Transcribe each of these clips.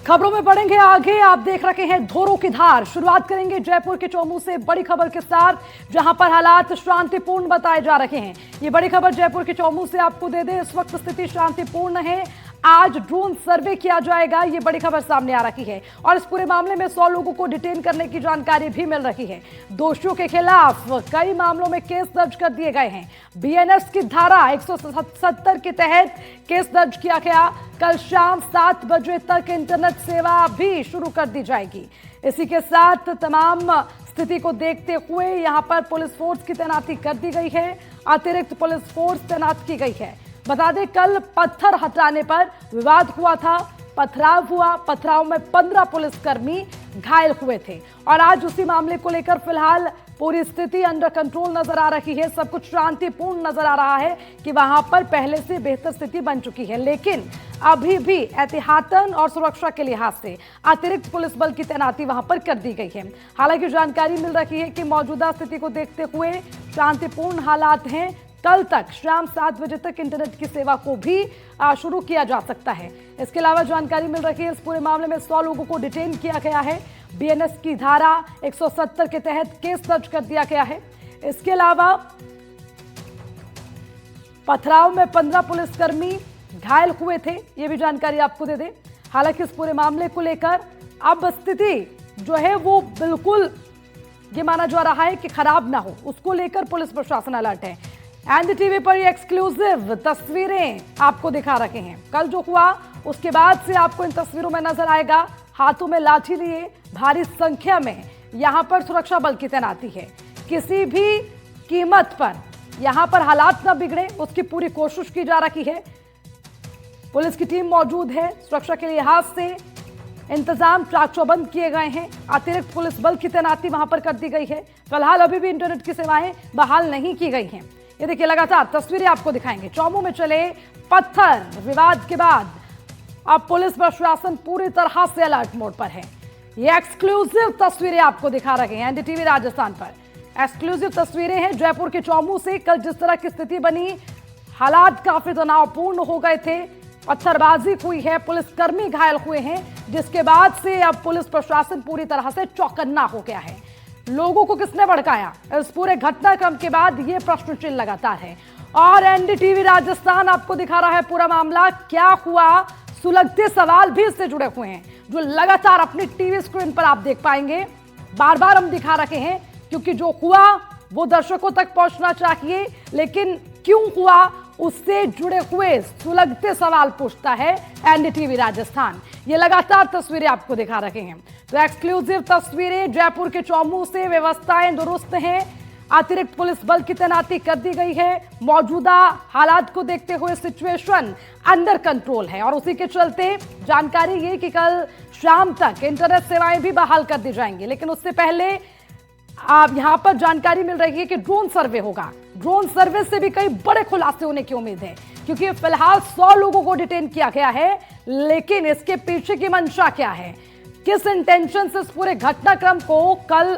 खबरों में बढ़ेंगे आगे। आप देख रहे हैं धोरों की धार। शुरुआत करेंगे जयपुर के चौमू से बड़ी खबर के साथ, जहां पर हालात शांतिपूर्ण बताए जा रहे हैं। ये बड़ी खबर जयपुर के चौमू से आपको दे दें। इस वक्त स्थिति शांतिपूर्ण है। आज ड्रोन सर्वे किया जाएगा, ये बड़ी खबर सामने आ रही है। और इस पूरे मामले में 100 लोगों को डिटेन करने की जानकारी भी मिल रही है। दोषियों के खिलाफ कई मामलों में केस दर्ज कर दिए गए हैं। बीएनएस की धारा 170 के तहत केस दर्ज किया गया। कल शाम 7 बजे तक इंटरनेट सेवा भी शुरू कर दी जाएगी। इसी के साथ तमाम स्थिति को देखते हुए यहां पर पुलिस फोर्स की तैनाती कर दी गई है। अतिरिक्त पुलिस फोर्स तैनात की गई है। बता दें, कल पत्थर हटाने पर विवाद हुआ था, पथराव हुआ। पथराव में 15 पुलिसकर्मी घायल हुए थे। और आज उसी मामले को लेकर फिलहाल पूरी स्थिति अंडर कंट्रोल नजर आ रही है। सब कुछ शांतिपूर्ण नजर आ रहा है कि वहां पर पहले से बेहतर स्थिति बन चुकी है। लेकिन अभी भी एहतियातन और सुरक्षा के लिहाज से अतिरिक्त पुलिस बल की तैनाती वहां पर कर दी गई है। हालांकि जानकारी मिल रही है कि मौजूदा स्थिति को देखते हुए शांतिपूर्ण हालात हैं। कल तक शाम 7 बजे तक इंटरनेट की सेवा को भी शुरू किया जा सकता है। इसके अलावा जानकारी मिल रही है इस पूरे मामले में 100 लोगों को डिटेन किया गया है। बीएनएस की धारा 170 के तहत केस दर्ज कर दिया गया है। इसके अलावा पथराव में 15 पुलिसकर्मी घायल हुए थे, ये भी जानकारी आपको दे दें। हालांकि इस पूरे मामले को लेकर अब स्थिति जो है वो बिल्कुल ये माना जा रहा है कि खराब ना हो, उसको लेकर पुलिस प्रशासन अलर्ट है। एनडीटीवी पर ये एक्सक्लूसिव तस्वीरें आपको दिखा रहे हैं। कल जो हुआ उसके बाद से आपको इन तस्वीरों में नजर आएगा, हाथों में लाठी लिए भारी संख्या में यहां पर सुरक्षा बल की तैनाती है। किसी भी कीमत पर यहां पर हालात न बिगड़े, उसकी पूरी कोशिश की जा रही है। पुलिस की टीम मौजूद है। सुरक्षा के लिहाज से इंतजाम चाक चौबंद किए गए हैं। अतिरिक्त पुलिस बल की तैनाती वहां पर कर दी गई है। फिलहाल अभी भी इंटरनेट की सेवाएं बहाल नहीं की गई हैं। ये देखिए, लगातार तस्वीरें आपको दिखाएंगे। चौमू में चले पत्थर विवाद के बाद अब पुलिस प्रशासन पूरी तरह से अलर्ट मोड पर है। ये एक्सक्लूसिव तस्वीरें आपको दिखा रहे हैं एनडीटीवी राजस्थान पर। एक्सक्लूसिव तस्वीरें हैं जयपुर के चौमू से। कल जिस तरह की स्थिति बनी, हालात काफी तनावपूर्ण हो गए थे। पत्थरबाजी हुई है, पुलिसकर्मी घायल हुए हैं, जिसके बाद से अब पुलिस प्रशासन पूरी तरह से चौकन्ना हो गया है। लोगों को किसने भड़काया, इस पूरे घटनाक्रम के बाद ये प्रश्न चिन्ह लगातार है। और एनडीटीवी राजस्थान आपको दिखा रहा है पूरा मामला क्या हुआ। सुलगते सवाल भी इससे जुड़े हुए हैं, जो लगातार अपनी टीवी स्क्रीन पर आप देख पाएंगे। बार बार हम दिखा रहे हैं क्योंकि जो हुआ वो दर्शकों तक पहुंचना चाहिए। लेकिन क्यों हुआ, उससे जुड़े हुए सुलगते सवाल पूछता है एनडीटीवी राजस्थान। ये लगातार तस्वीरें आपको दिखा रहे हैं। तो एक्सक्लूसिव तस्वीरें जयपुर के चौमू से। व्यवस्थाएं दुरुस्त हैं। अतिरिक्त पुलिस बल की तैनाती कर दी गई है। मौजूदा हालात को देखते हुए सिचुएशन अंडर कंट्रोल है। और उसी के चलते जानकारी ये कि कल शाम तक इंटरनेट सेवाएं भी बहाल कर दी जाएंगी। लेकिन उससे पहले यहां पर जानकारी मिल रही है कि ड्रोन सर्वे होगा। ड्रोन सर्वे से भी कई बड़े खुलासे होने की उम्मीद है, क्योंकि फिलहाल 100 लोगों को डिटेन किया गया है। लेकिन इसके पीछे की मंशा क्या है, किस इंटेंशन से इस पूरे घटनाक्रम को कल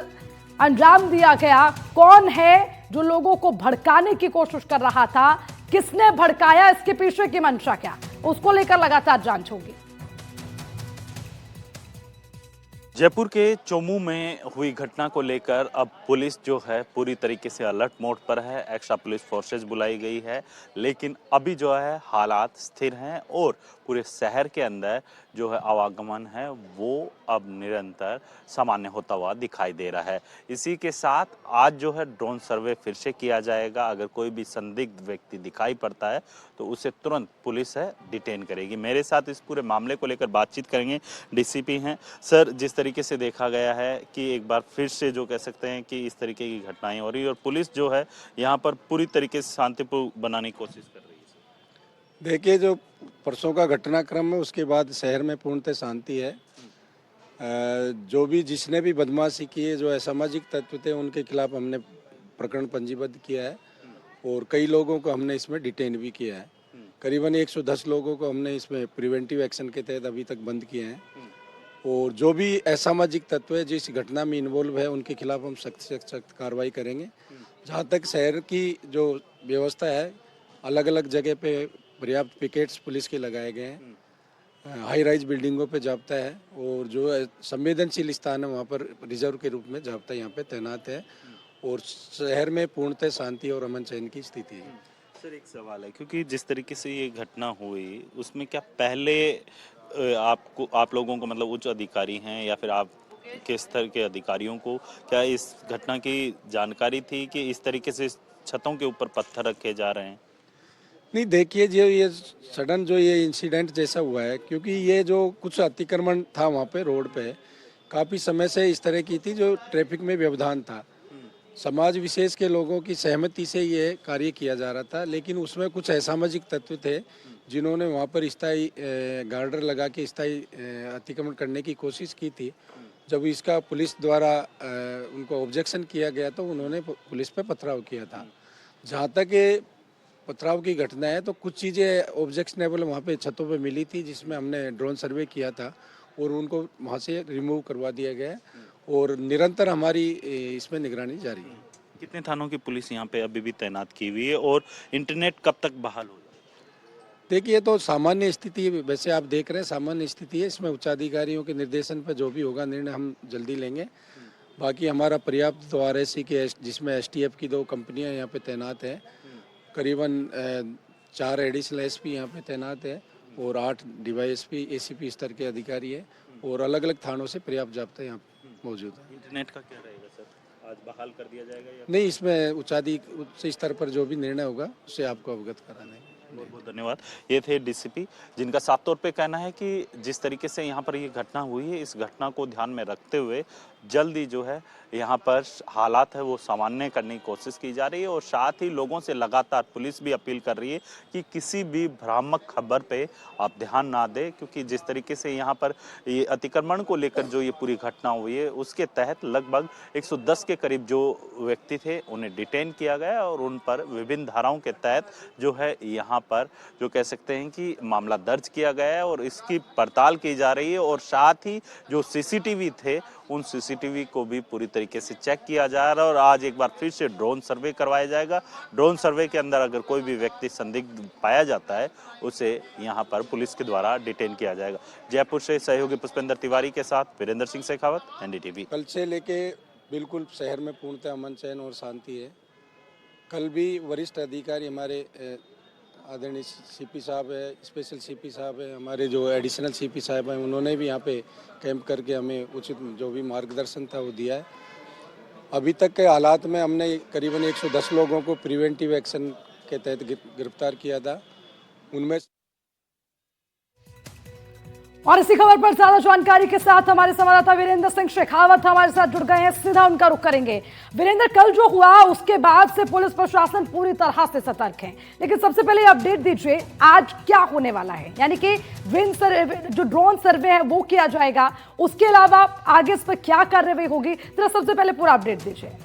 अंजाम दिया गया, कौन है जो लोगों को भड़काने की कोशिश कर रहा था, किसने भड़काया, इसके पीछे की मंशा क्या, उसको लेकर लगातार जांच होगी। जयपुर के चौमू में हुई घटना को लेकर अब पुलिस जो है पूरी तरीके से अलर्ट मोड पर है। एक्स्ट्रा पुलिस फोर्सेस बुलाई गई है। लेकिन अभी जो है हालात स्थिर हैं और पूरे शहर के अंदर जो है आवागमन है वो अब निरंतर सामान्य होता हुआ दिखाई दे रहा है। इसी के साथ आज जो है ड्रोन सर्वे फिर से किया जाएगा। अगर कोई भी संदिग्ध व्यक्ति दिखाई पड़ता है तो उसे तुरंत पुलिस है डिटेन करेगी। मेरे साथ इस पूरे मामले को लेकर बातचीत करेंगे डीसीपी हैं। सर, जिस तरीके से देखा गया है कि एक बार फिर से जो कह सकते हैं कि इस तरीके की घटनाएं हो रही है और पुलिस जो है यहाँ पर पूरी तरीके से शांतिपूर्ण बनाने की कोशिश कर रही है। देखिए, जो परसों का घटनाक्रम है उसके बाद शहर में पूर्णतः शांति है। जो भी जिसने भी बदमाशी की है, जो असामाजिक तत्व थे, उनके खिलाफ हमने प्रकरण पंजीबद्ध किया है और कई लोगों को हमने इसमें डिटेन भी किया है। करीबन 110 लोगों को हमने इसमें प्रिवेंटिव एक्शन के तहत अभी तक बंद किए हैं। और जो भी असामाजिक तत्व है जिस घटना में इन्वॉल्व है उनके खिलाफ हम सख्त से सख्त कार्रवाई करेंगे। जहाँ तक शहर की जो व्यवस्था है, अलग अलग जगह पे पर्याप्त पिकेट्स पुलिस के लगाए गए हैं। हाई राइज बिल्डिंगों पे जाब्ता है और जो संवेदनशील स्थान है वहाँ पर रिजर्व के रूप में जाब्ता यहाँ पे तैनात है और शहर में पूर्णतः शांति और अमन चैन की स्थिति है। सर एक सवाल है, क्योंकि जिस तरीके से ये घटना हुई उसमें क्या पहले आप लोगों को मतलब उच्च अधिकारी हैं या फिर आप किस स्तर के अधिकारियों को क्या इस घटना की जानकारी थी कि इस तरीके से छतों के ऊपर पत्थर रखे जा रहे हैं? नहीं देखिए, जो ये सडन जो ये इंसिडेंट जैसा हुआ है, क्योंकि ये जो कुछ अतिक्रमण था वहाँ पे रोड पे काफ़ी समय से इस तरह की थी जो ट्रैफिक में व्यवधान था। समाज विशेष के लोगों की सहमति से ये कार्य किया जा रहा था, लेकिन उसमें कुछ असामाजिक तत्व थे जिन्होंने वहाँ पर स्थायी गार्डर लगा के स्थायी अतिक्रमण करने की कोशिश की थी। जब इसका पुलिस द्वारा उनको ऑब्जेक्शन किया गया तो उन्होंने पुलिस पे पथराव किया था। जहाँ तक ये पथराव की घटना है तो कुछ चीज़ें ऑब्जेक्शनेबल वहाँ पे छतों पे मिली थी, जिसमें हमने ड्रोन सर्वे किया था और उनको वहाँ से रिमूव करवा दिया गया है और निरंतर हमारी इसमें निगरानी जारी है। कितने थानों की पुलिस यहाँ पे अभी भी तैनात की हुई है और इंटरनेट कब तक बहाल हो जाएगा? देखिए, ये तो सामान्य स्थिति है, वैसे आप देख रहे हैं सामान्य स्थिति है। इसमें उच्चाधिकारियों के निर्देशन पर जो भी होगा निर्णय हम जल्दी लेंगे। बाकी हमारा पर्याप्त तो RSC के जिसमें STF की 2 कंपनियां यहाँ पे तैनात हैं, करीबन 4 एडिशनल SP यहाँ पे तैनात है और 8 DYSP ACP स्तर के अधिकारी है और अलग अलग थानों से पर्याप्त जाब्ता यहाँ मौजूद है। इंटरनेट का क्या रहेगा सर, आज बहाल कर दिया जाएगा या नहीं, इसमें उच्च स्तर पर जो भी निर्णय होगा उससे आपको अवगत कराना है। बहुत बहुत धन्यवाद। ये थे DCP जिनका साफ तौर पे कहना है कि जिस तरीके से यहाँ पर ये घटना हुई है, इस घटना को ध्यान में रखते हुए जल्दी जो है यहाँ पर हालात है वो सामान्य करने की कोशिश की जा रही है और साथ ही लोगों से लगातार पुलिस भी अपील कर रही है कि किसी भी भ्रामक खबर पे आप ध्यान ना दें, क्योंकि जिस तरीके से यहाँ पर ये अतिक्रमण को लेकर जो ये पूरी घटना हुई है उसके तहत लगभग 110 के करीब जो व्यक्ति थे उन्हें डिटेन किया गया और उन पर विभिन्न धाराओं के तहत जो है यहाँ पर जो कह सकते हैं कि मामला दर्ज किया गया है और इसकी पड़ताल की जा रही है और साथ ही जो CCTV थे उन CCTV को भी पूरी तरीके से चेक किया जा रहा है और आज एक बार फिर से ड्रोन सर्वे करवाया जाएगा। ड्रोन सर्वे के अंदर अगर कोई भी व्यक्ति संदिग्ध पाया जाता है उसे यहाँ पर पुलिस के द्वारा डिटेन किया जाएगा। जयपुर से सहयोगी पुष्पेंद्र तिवारी के साथ वीरेंद्र सिंह शेखावत, NDTV। कल से लेके बिल्कुल शहर में पूर्णतः अमन चैन और शांति है। कल भी वरिष्ठ अधिकारी हमारे आदरणीय CP साहब है, स्पेशल CP साहब है, हमारे जो एडिशनल CP साहब हैं, उन्होंने भी यहाँ पे कैंप करके हमें उचित जो भी मार्गदर्शन था वो दिया है। अभी तक के हालात में हमने करीबन 110 लोगों को प्रिवेंटिव एक्शन के तहत गिरफ्तार किया था। उनमें और इसी खबर पर ज्यादा जानकारी के साथ हमारे संवाददाता वीरेंद्र सिंह शेखावत हमारे साथ जुड़ गए हैं, सीधा उनका रुख करेंगे। वीरेंद्र, कल जो हुआ उसके बाद से पुलिस प्रशासन पूरी तरह से सतर्क है, लेकिन सबसे पहले अपडेट दीजिए आज क्या होने वाला है, यानी कि विंड सर्वे जो ड्रोन सर्वे है वो किया जाएगा, उसके अलावा आगे इस पर क्या कार्रवाई होगी, जरा सबसे पहले पूरा अपडेट दीजिए।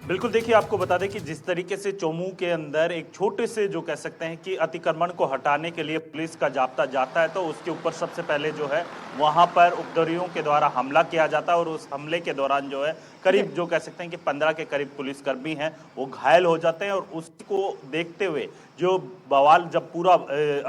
बिल्कुल, देखिए आपको बता दें कि जिस तरीके से चोमू के अंदर एक छोटे से जो कह सकते हैं कि अतिक्रमण को हटाने के लिए पुलिस का जाब्ता जाता है तो उसके ऊपर सबसे पहले जो है वहां पर उपद्रवियों के द्वारा हमला किया जाता है और उस हमले के दौरान जो है करीब जो कह सकते हैं कि 15 के करीब पुलिसकर्मी हैं वो घायल हो जाते हैं और उसको देखते हुए जो बवाल जब पूरा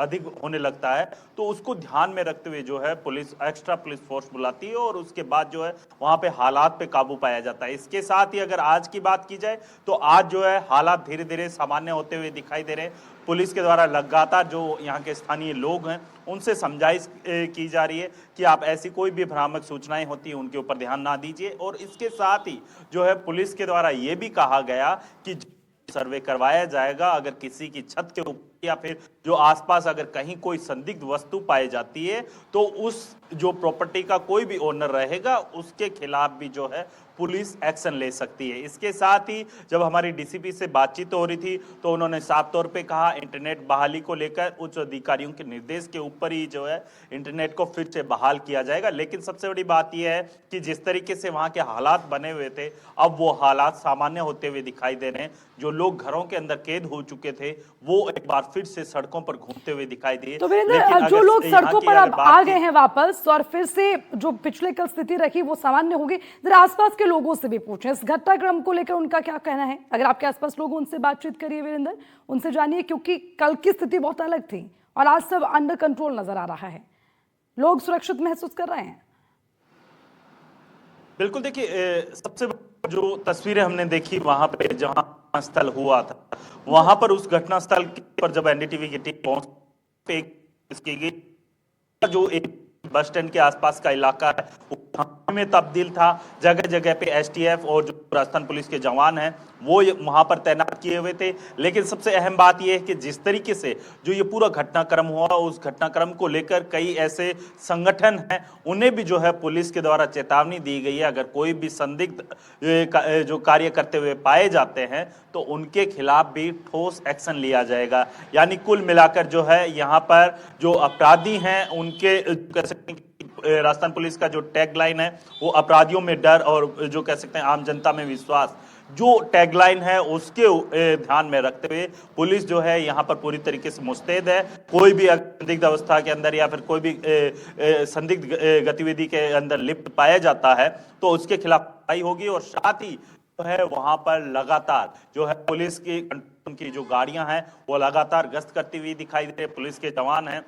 अधिक होने लगता है तो उसको ध्यान में रखते हुए जो है पुलिस एक्स्ट्रा पुलिस फोर्स बुलाती है और उसके बाद जो है वहां पे हालात पे काबू पाया जाता है। इसके साथ ही अगर आज की बात की जाए तो आज जो है हालात धीरे धीरे सामान्य होते हुए दिखाई दे रहे हैं। पुलिस के द्वारा लगातार जो यहाँ के स्थानीय लोग हैं उनसे समझाइश की जा रही है कि आप ऐसी कोई भी भ्रामक सूचनाएं होती हैं उनके ऊपर ध्यान ना दीजिए और इसके साथ ही जो है पुलिस के द्वारा ये भी कहा गया कि सर्वे करवाया जाएगा, अगर किसी की छत के ऊपर या फिर जो आसपास अगर कहीं कोई संदिग्ध वस्तु पाई जाती है तो उस जो प्रॉपर्टी का कोई भी ओनर रहेगा उसके खिलाफ भी जो है पुलिस एक्शन ले सकती है। इसके साथ ही जब हमारी DCP से बातचीत हो रही थी तो उन्होंने साफ तौर पे कहा इंटरनेट बहाली को लेकर उच्च अधिकारियों के निर्देश के ऊपर ही जो है इंटरनेट को फिर से बहाल किया जाएगा। लेकिन सबसे बड़ी बात यह है कि जिस तरीके से वहां के हालात बने हुए थे अब वो हालात सामान्य होते हुए दिखाई दे रहे हैं। जो लोग घरों के अंदर कैद हो चुके थे वो एक बार फिर से सड़कों पर घूमते हुए दिखाई दिए। तो वीरेंद्र, जो लोग सड़कों पर अब आ गए हैं वापस और फिर से जो पिछले कल स्थिति रखी वो सामान्य होगी, जरा आसपास के लोगों से भी पूछें इस घटनाक्रम को लेकर उनका क्या कहना है। अगर आपके आसपास लोग उनसे बातचीत करिए वीरेंद्र, उनसे जानिए, क्योंकि कल की स्थिति बहुत अलग थी और आज सब अंडर कंट्रोल नजर आ रहा है, लोग सुरक्षित महसूस कर रहे हैं। बिल्कुल, देखिए सबसे जो तस्वीरें हमने देखी वहां पे जहां स्थल हुआ था, वहां पर उस घटना स्थल पर जब एनडीटीवी की टीम पहुंच पे इसकी गई, जो एक बस स्टैंड के आसपास का इलाका है वो थाने में तब्दील था। जगह जगह पे एसटीएफ और जो राजस्थान पुलिस के जवान हैं वो वहां पर तैनात किए हुए थे। लेकिन सबसे अहम बात यह है कि जिस तरीके से जो ये पूरा घटनाक्रम हुआ, उस घटनाक्रम को लेकर कई ऐसे संगठन हैं, उन्हें भी जो है पुलिस के द्वारा चेतावनी दी गई है। अगर कोई भी संदिग्ध जो कार्य करते हुए पाए जाते हैं तो उनके खिलाफ भी ठोस एक्शन लिया जाएगा। यानी कुल मिलाकर जो है यहाँ पर जो अपराधी हैं उनके कह सकते हैं राजस्थान पुलिस का जो टैगलाइन है वो अपराधियों में डर और जो कह सकते हैं आम जनता में विश्वास, जो टैगलाइन है उसके ध्यान में रखते हुए पुलिस जो है यहाँ पर पूरी तरीके से मुस्तैद है। कोई भी संदिग्ध अवस्था के अंदर या फिर कोई भी संदिग्ध गतिविधि के अंदर लिप्त पाया जाता है तो उसके खिलाफ कार्रवाई होगी। और साथ ही जो है वहां पर लगातार जो है पुलिस की उनकी जो गाड़ियां हैं वो लगातार गश्त करती हुई दिखाई दे रही है। पुलिस के जवान हैं।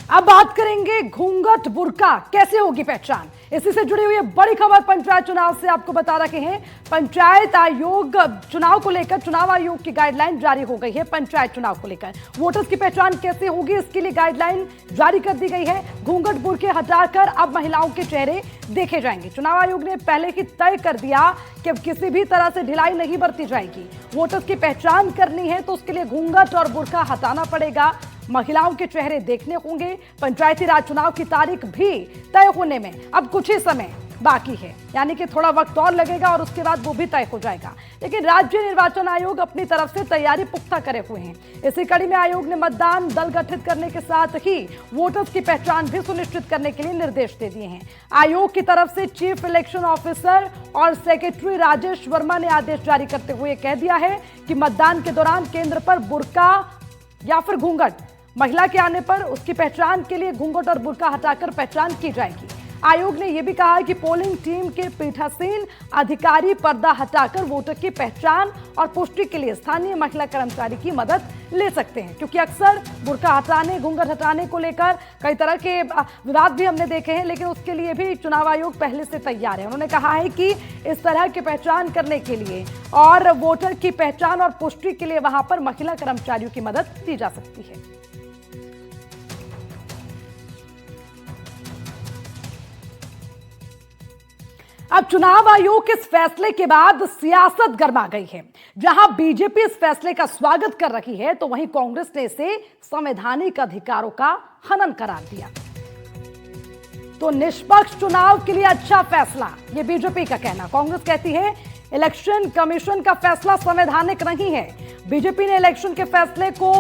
अब बात करेंगे घूंघट बुर्का कैसे होगी पहचान, इसी से जुड़ी हुई बड़ी खबर पंचायत चुनाव से आपको बता रहे हैं। पंचायत आयोग चुनाव को लेकर, चुनाव आयोग की गाइडलाइन जारी हो गई है। पंचायत चुनाव को लेकर वोटर्स की पहचान कैसे होगी इसके लिए गाइडलाइन जारी कर दी गई है। घूंघट बुर्के हटाकर अब महिलाओं के चेहरे देखे जाएंगे। चुनाव आयोग ने पहले ही तय कर दिया कि अब किसी भी तरह से ढिलाई नहीं बरती जाएगी। वोटर्स की पहचान करनी है तो उसके लिए घूंघट और बुर्का हटाना पड़ेगा, महिलाओं के चेहरे देखने होंगे। पंचायती राज चुनाव की तारीख भी तय होने में अब कुछ ही समय बाकी है, यानी कि थोड़ा वक्त और लगेगा और उसके बाद वो भी तय हो जाएगा। लेकिन राज्य निर्वाचन आयोग अपनी तरफ से तैयारी पुख्ता करे हुए हैं। इसी कड़ी में आयोग ने मतदान दल गठित करने के साथ ही वोटर्स की पहचान भी सुनिश्चित करने के लिए निर्देश दे दिए हैं। आयोग की तरफ से चीफ इलेक्शन ऑफिसर और सेक्रेटरी राजेश वर्मा ने आदेश जारी करते हुए कह दिया है कि मतदान के दौरान केंद्र पर बुर्का या फिर घूंघट, महिला के आने पर उसकी पहचान के लिए घूंघट और बुर्का हटाकर पहचान की जाएगी। आयोग ने यह भी कहा है कि पोलिंग टीम के पीठासीन अधिकारी पर्दा हटाकर वोटर की पहचान और पुष्टि के लिए स्थानीय महिला कर्मचारी की मदद ले सकते हैं, क्योंकि अक्सर बुर्का हटाने, घूंघट हटाने को लेकर कई तरह के विवाद भी हमने देखे हैं। लेकिन उसके लिए भी चुनाव आयोग पहले से तैयार है। उन्होंने कहा है कि इस तरह की पहचान करने के लिए और वोटर की पहचान और पुष्टि के लिए वहां पर महिला कर्मचारियों की मदद दी जा सकती है। अब चुनाव आयोग के इस फैसले के बाद सियासत गर्मा गई है। जहां बीजेपी इस फैसले का स्वागत कर रही है तो वहीं कांग्रेस ने इसे संवैधानिक अधिकारों का हनन करार दिया। तो निष्पक्ष चुनाव के लिए अच्छा फैसला, यह बीजेपी का कहना। कांग्रेस कहती है इलेक्शन कमीशन का फैसला संवैधानिक नहीं है। बीजेपी ने इलेक्शन के फैसले को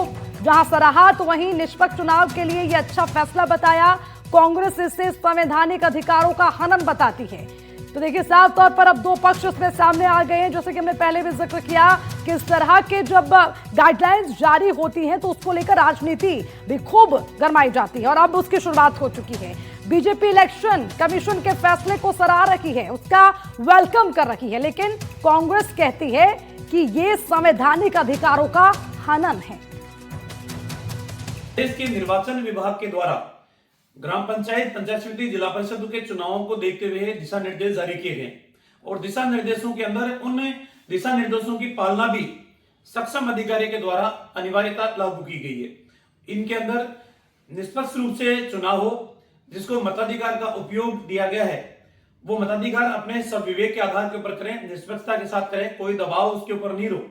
जहां सराहा तो वहीं निष्पक्ष चुनाव के लिए यह अच्छा फैसला बताया। कांग्रेस इसे संवैधानिक अधिकारों का हनन बताती है। तो देखिए, साफ तौर पर अब दो पक्ष इसमें सामने आ गए हैं। जैसे कि हमने पहले भी जिक्र किया कि इस तरह के जब गाइडलाइंस जारी होती हैं तो उसको लेकर राजनीति भी खूब गरमाई जाती है और अब उसकी शुरुआत हो चुकी है। बीजेपी इलेक्शन कमीशन के फैसले को सराह रही है, उसका वेलकम कर रही है, लेकिन कांग्रेस कहती है कि ये संवैधानिक अधिकारों का हनन है। देश के निर्वाचन विभाग के द्वारा ग्राम पंचायत, पंचायत समिति, जिला परिषद के चुनावों को देखते हुए दिशा निर्देश जारी किए गए और दिशा निर्देशों के अंदर उन दिशा निर्देशों की पालना भी सक्षम अधिकारी के द्वारा अनिवार्यता लागू की गई है। इनके अंदर निष्पक्ष रूप से चुनाव हो, जिसको मताधिकार का उपयोग दिया गया है वो मताधिकार अपने सब विवेक के आधार के ऊपर करें, निष्पक्षता के साथ करें, कोई दबाव उसके ऊपर नहीं हो।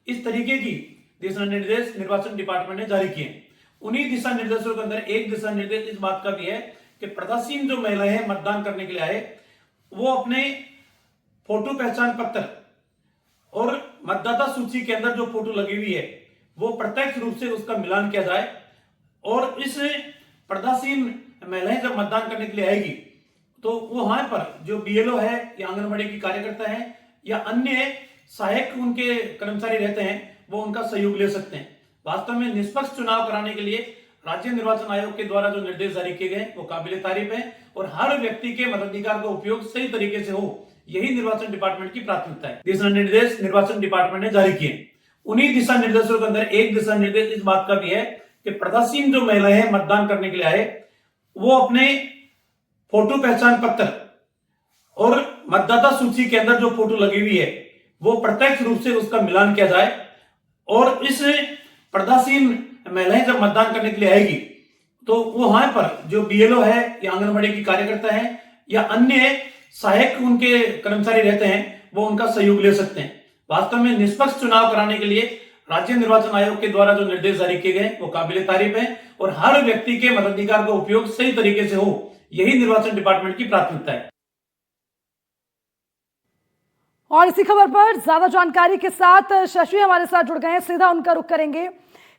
इस तरीके की दिशा निर्देश निर्वाचन डिपार्टमेंट ने जारी किए। उन्हीं दिशा निर्देशों के अंदर एक दिशा निर्देश इस बात का भी है कि प्रत्याशी जो महिलाएं हैं मतदान करने के लिए आए वो अपने फोटो पहचान पत्र और मतदाता सूची के अंदर जो फोटो लगी हुई है वो प्रत्यक्ष रूप से उसका मिलान किया जाए और इस प्रत्याशी महिलाएं जब मतदान करने के लिए आएगी तो वहां पर जो बीएलओ है या आंगनबाड़ी की कार्यकर्ता है या अन्य सहायक उनके कर्मचारी रहते हैं वो उनका सहयोग ले सकते हैं। वास्तव में निष्पक्ष चुनाव कराने के लिए राज्य निर्वाचन आयोग के द्वारा जो निर्देश जारी किए गए वो काबिले तारीफ है और हर व्यक्ति के मताधिकार का उपयोग सही तरीके से हो यही निर्वाचन डिपार्टमेंट की प्राथमिकता है। दिशा निर्देश निर्वाचन डिपार्टमेंट ने जारी किए। उन्हीं दिशा निर्देशों के अंदर एक दिशा निर्देश इस बात का भी है कि प्रत्याशी जो महिलाएं मतदान करने के लिए आए वो अपने फोटो पहचान पत्र और मतदाता सूची के अंदर जो फोटो लगी हुई है वो प्रत्यक्ष रूप से उसका मिलान किया जाए। और इस प्रत्याशी महिलाएं जब मतदान करने के लिए आएगी तो वो वहां पर जो बीएलओ है या आंगनबाड़ी की कार्यकर्ता है या अन्य सहायक उनके कर्मचारी रहते हैं वो उनका सहयोग ले सकते हैं। वास्तव में निष्पक्ष चुनाव कराने के लिए राज्य निर्वाचन आयोग के द्वारा जो निर्देश जारी किए गए वो काबिले तारीफ है और हर व्यक्ति के मताधिकार का उपयोग सही तरीके से हो, यही निर्वाचन डिपार्टमेंट की प्राथमिकता है। और इसी खबर पर ज्यादा जानकारी के साथ शशि हमारे साथ जुड़ गए हैं, सीधा उनका रुख करेंगे।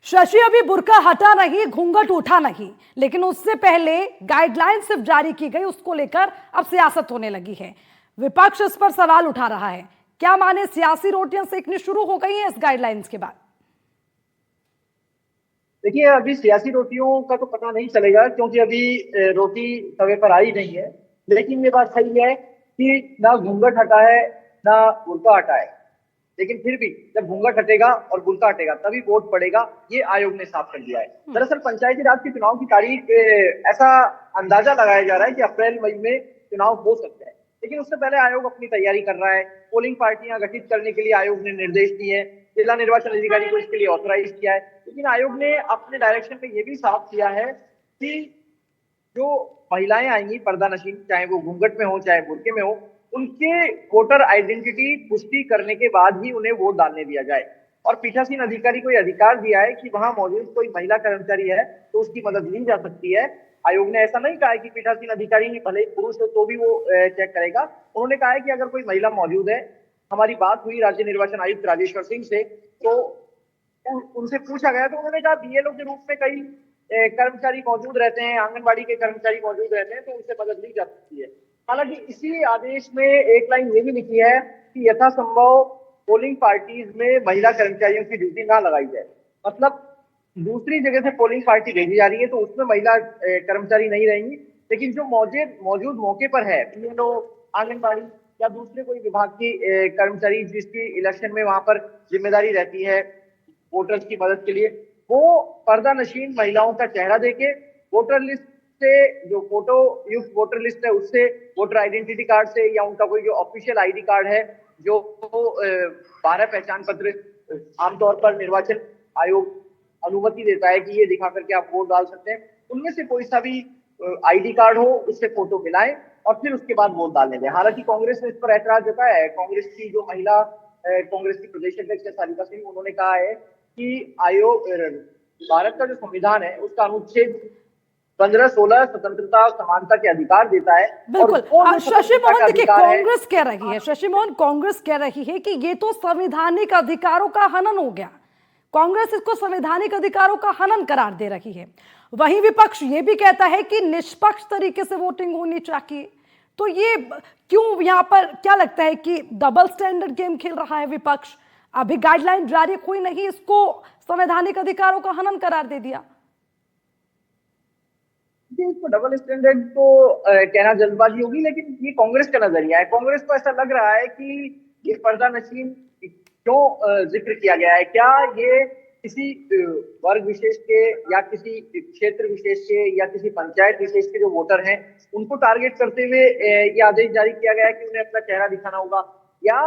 शशि, अभी बुर्का हटा नहीं, घूंघट उठा नहीं, लेकिन उससे पहले गाइडलाइन सिर्फ जारी की गई, उसको लेकर अब सियासत होने लगी है। विपक्ष इस पर सवाल उठा रहा है। क्या माने सियासी रोटियां सेकनी शुरू हो गई हैं इस गाइडलाइंस के बाद? देखिए, अभी सियासी रोटियों का तो पता नहीं चलेगा क्योंकि अभी रोटी तवे पर आई नहीं है, लेकिन ये बात सही है कि ना घूंघट हटा है ना बुर्का हटा है। लेकिन फिर भी जब घूंघट हटेगा और बुर्का हटेगा तभी वोट पड़ेगा, ये आयोग ने साफ कर दिया है। दरअसल पंचायती राज के चुनाव की तारीख ऐसा अंदाजा लगाया जा रहा है कि अप्रैल मई में चुनाव हो सकते हैं, लेकिन उससे पहले आयोग अपनी तैयारी कर रहा है। पोलिंग पार्टियां गठित करने के लिए आयोग ने निर्देश दिए हैं, जिला निर्वाचन अधिकारी को इसके लिए ऑथराइज किया है। लेकिन आयोग ने अपने डायरेक्शन में ये भी साफ किया है कि जो महिलाएं आएंगी पर्दा नशीन, चाहे वो घूंघट में हो चाहे बुर्के में हो, उनके वोटर आइडेंटिटी पुष्टि करने के बाद ही उन्हें वोट डालने दिया जाए। और पीठासीन अधिकारी को यह अधिकार दिया है कि वहां मौजूद कोई महिला कर्मचारी है तो उसकी मदद ली जा सकती है। आयोग ने ऐसा नहीं कहा है कि पीठासीन अधिकारी ही भले पुरुष हो तो भी वो चेक करेगा। उन्होंने कहा है कि अगर कोई महिला मौजूद है, हमारी बात हुई राज्य निर्वाचन आयुक्त राजेश्वर सिंह से, तो उनसे पूछा गया तो उन्होंने कहा बीएलओ के रूप में कई कर्मचारी मौजूद रहते हैं, आंगनबाड़ी के कर्मचारी मौजूद रहते हैं, तो उनसे मदद ली जा सकती है। हालांकि इसी आदेश में एक लाइन ये भी लिखी है कि यथासंभव पोलिंग पार्टीज में महिला कर्मचारियों की ड्यूटी ना लगाई जाए। मतलब दूसरी जगह से पोलिंग पार्टी भेजी जा रही है तो उसमें महिला कर्मचारी नहीं रहेंगी, लेकिन जो मौजूद मौके पर है बीएलओ, आंगनबाड़ी या दूसरे कोई विभाग की कर्मचारी जिसकी इलेक्शन में वहां पर जिम्मेदारी रहती है वोटर्स की मदद के लिए, वो पर्दा नशीन महिलाओं का चेहरा देके वोटर लिस्ट से, जो फोटो युक्त वोटर लिस्ट है उससे, वोटर आइडेंटिटी कार्ड से या उनका कोई जो ऑफिशियल आईडी कार्ड है, जो 12 पहचान पत्र आमतौर पर निर्वाचन आयोग अनुमति देता है कि ये दिखा करके आप वोट डाल सकते हैं, उनमें से कोई सा भी आईडी कार्ड हो उससे फोटो मिलाएं और फिर उसके बाद वोट डालने दें। हालांकि कांग्रेस ने इस पर ऐतराज जताया है। कांग्रेस की जो महिला कांग्रेस की प्रदेश अध्यक्ष सारिका सिंह, उन्होंने कहा है कि आयोग, भारत का जो संविधान है उसका अनुच्छेद 15-16 स्वतंत्रता समानता के अधिकार देता है। बिल्कुल। शशि मोहन, देखिए कांग्रेस कह रही है, शशि मोहन कांग्रेस कह रही है कि ये तो संवैधानिक अधिकारों का हनन हो गया। कांग्रेस इसको संवैधानिक अधिकारों का हनन करार दे रही है। वहीं विपक्ष ये भी कहता है कि निष्पक्ष तरीके से वोटिंग होनी चाहिए। तो ये क्यों, यहाँ पर क्या लगता है कि डबल स्टैंडर्ड गेम खेल रहा है विपक्ष? अभी गाइडलाइन जारी हुई नहीं, इसको संवैधानिक अधिकारों का हनन करार दे दिया। इसको डबल स्टैंडर्ड तो कहना जल्दबाजी होगी, लेकिन ये कांग्रेस का नजरिया है। कांग्रेस को ऐसा लग रहा है कि ये पर्दा नशीन क्यों जिक्र किया गया है। क्या ये किसी वर्ग विशेष के या किसी क्षेत्र विशेष के या किसी पंचायत विशेष के जो वोटर हैं उनको टारगेट करते हुए ये आदेश जारी किया गया है कि उन्हें अपना चेहरा दिखाना होगा, या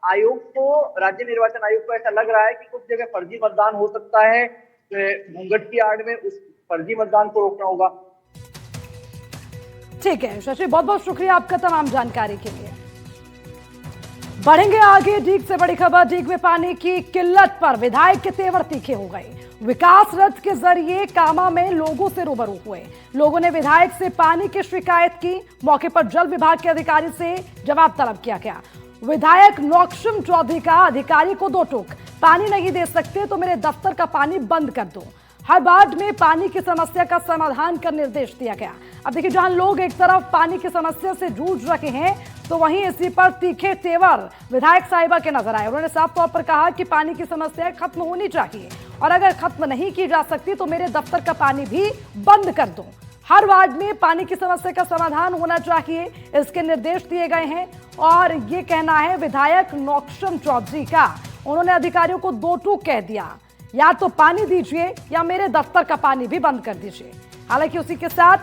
आयोग को, राज्य निर्वाचन आयोग को ऐसा लग रहा है कि कुछ जगह फर्जी मतदान हो सकता है, घूंघट की आड़ में उस फर्जी मतदान को रोकना होगा। ठीक है शशि, बहुत बहुत शुक्रिया आपका तमाम जानकारी के लिए। बढ़ेंगे आगे। डीग से बड़ी खबर, डीग में पानी की किल्लत पर विधायक के तेवर तीखे हो गए। विकास रथ के जरिए कामा में लोगों से रूबरू हुए। लोगों ने विधायक से पानी की शिकायत की। मौके पर जल विभाग के अधिकारी से जवाब तलब किया गया। विधायक नौक्षम चौधरी का अधिकारी को दो टोक, पानी नहीं दे सकते तो मेरे दफ्तर का पानी बंद कर दो। हर वार्ड में पानी की समस्या का समाधान का निर्देश दिया गया। अब देखिए, जहां लोग एक तरफ पानी की समस्या से जूझ रहे हैं तो वहीं इसी पर तीखे तेवर विधायक साहिबा के नजर आए। उन्होंने साफ तौर पर कहा कि पानी की समस्या खत्म होनी चाहिए और अगर खत्म नहीं की जा सकती तो मेरे दफ्तर का पानी भी बंद कर दो। हर वार्ड में पानी की समस्या का समाधान होना चाहिए, इसके निर्देश दिए गए हैं। और ये कहना है विधायक नौक्षम चौधरी का। उन्होंने अधिकारियों को दो टूक कह दिया, या तो पानी दीजिए या मेरे दफ्तर का पानी भी बंद कर दीजिए। हालांकि उसी के साथ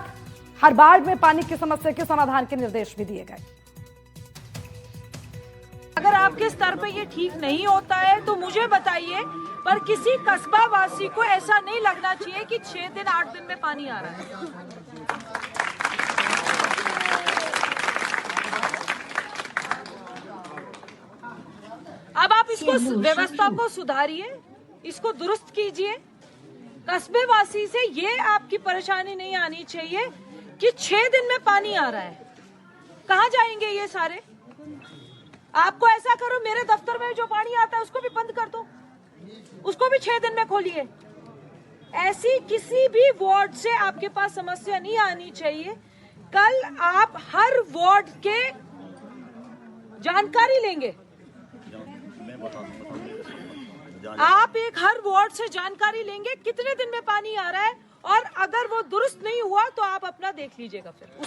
हर वार्ड में पानी की समस्या के समाधान के निर्देश भी दिए गए। अगर आपके स्तर पे ये ठीक नहीं होता है तो मुझे बताइए, पर किसी कस्बा वासी को ऐसा नहीं लगना चाहिए कि 6 दिन 8 दिन में पानी आ रहा है। अब आप इसको व्यवस्था को सुधारिए, इसको दुरुस्त कीजिए। कस्बे वासी से ये आपकी परेशानी नहीं आनी चाहिए कि 6 दिन में पानी आ रहा है। कहाँ जाएंगे ये सारे? आपको ऐसा करो, मेरे दफ्तर में जो पानी आता है उसको भी बंद कर दो, उसको भी 6 दिन में खोलिए। ऐसी किसी भी वार्ड से आपके पास समस्या नहीं आनी चाहिए। कल आप हर वार्ड के जानकारी लेंगे, आप एक हर वार्ड से जानकारी लेंगे कितने दिन में पानी आ रहा है, और अगर वो दुरुस्त नहीं हुआ तो आप अपना देख लीजिएगा फिर।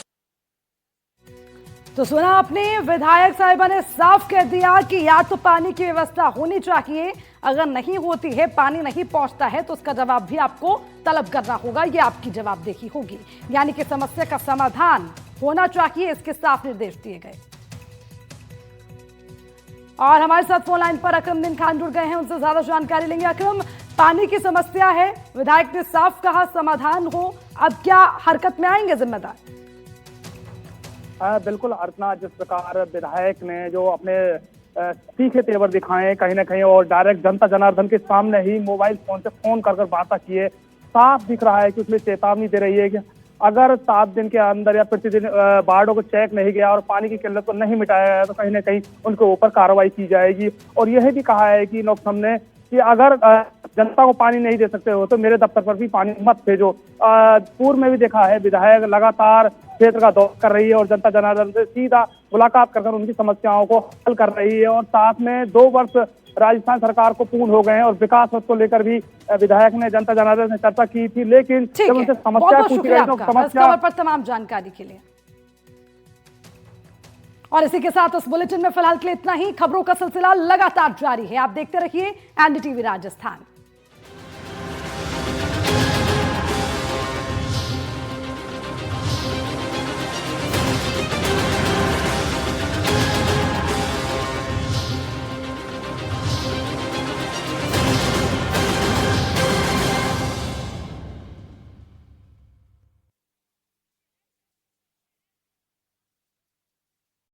तो सुना आपने, विधायक साहिबा ने साफ कह दिया कि या तो पानी की व्यवस्था होनी चाहिए, अगर नहीं होती है, पानी नहीं पहुंचता है तो उसका जवाब भी आपको तलब करना होगा, ये आपकी जवाबदेही होगी। यानी कि समस्या का समाधान होना चाहिए, इसके साफ निर्देश दिए गए। और हमारे साथ फोन लाइन पर अकरमुद्दीन खान जुड़ गए हैं, उनसे ज्यादा जानकारी लेंगे। अकरम, पानी की समस्या है, विधायक ने साफ कहा समाधान हो, अब क्या हरकत में आएंगे जिम्मेदार? बिल्कुल अर्चना, जिस प्रकार विधायक ने जो अपने तीखे तेवर दिखाए कहीं ना कहीं, और डायरेक्ट जनता जनार्दन के सामने ही मोबाइल फोन से फोन कर बातें किए, साफ दिख रहा है कि उसमें चेतावनी दे रही है कि अगर 7 दिन के अंदर या प्रतिदिन वार्डों को चेक नहीं गया और पानी की किल्लत को नहीं मिटाया गया तो कहीं ना कहीं उनके ऊपर कार्रवाई की जाएगी। और यह भी कहा है कि नौक्षम ने कि अगर जनता को पानी नहीं दे सकते हो तो मेरे दफ्तर पर भी पानी मत भेजो। पूर्व में भी देखा है विधायक लगातार क्षेत्र का दौरा कर रही है और जनता जनार्दन से सीधा मुलाकात कर उनकी समस्याओं को हल कर रही है। और साथ में 2 वर्ष राजस्थान सरकार को पूर्ण हो गए हैं और विकास को लेकर भी विधायक ने जनता जनार्दन से चर्चा की थी, लेकिन जब उनसे समस्या पूछी गई तो समस्या पर तमाम जानकारी के लिए। और इसी के साथ उस बुलेटिन में फिलहाल के लिए इतना ही। खबरों का सिलसिला लगातार जारी है, आप देखते रहिए एनडीटीवी राजस्थान।